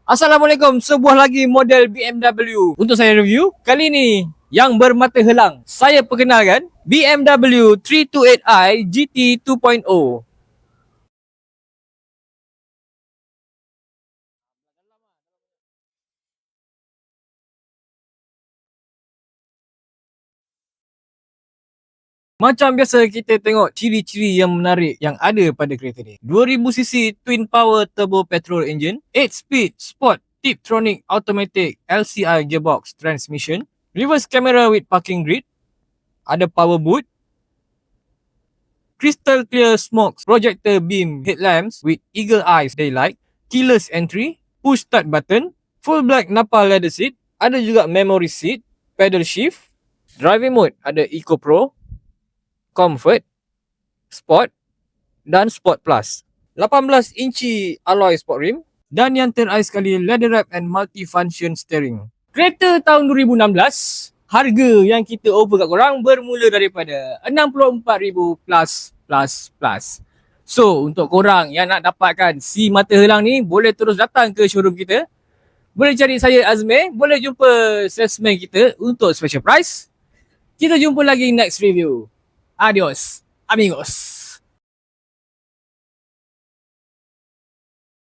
Assalamualaikum, sebuah lagi model BMW untuk saya review. Kali ni yang bermata helang, saya perkenalkan BMW 328i GT 2.0. Macam biasa kita tengok ciri-ciri yang menarik yang ada pada kereta ni. 2000cc twin power turbo petrol engine, 8 speed sport Tiptronic automatic LCI gearbox transmission, reverse camera with parking grid, ada power boot, crystal clear smoke projector beam headlamps with eagle eyes daylight, keyless entry, push start button, full black Napa leather seat, ada juga memory seat, pedal shift, driving mode ada Eco Pro, Comfort, Sport dan Sport Plus. 18 inci alloy sport rim dan yang terakhir sekali leather wrap and multi-function steering. Kereta tahun 2016, harga yang kita offer kat korang bermula daripada 64,000 plus. So, untuk korang yang nak dapatkan si mata helang ni, boleh terus datang ke showroom kita. Boleh cari saya Azmir, boleh jumpa salesman kita untuk special price. Kita jumpa lagi next review. Adios, amigos.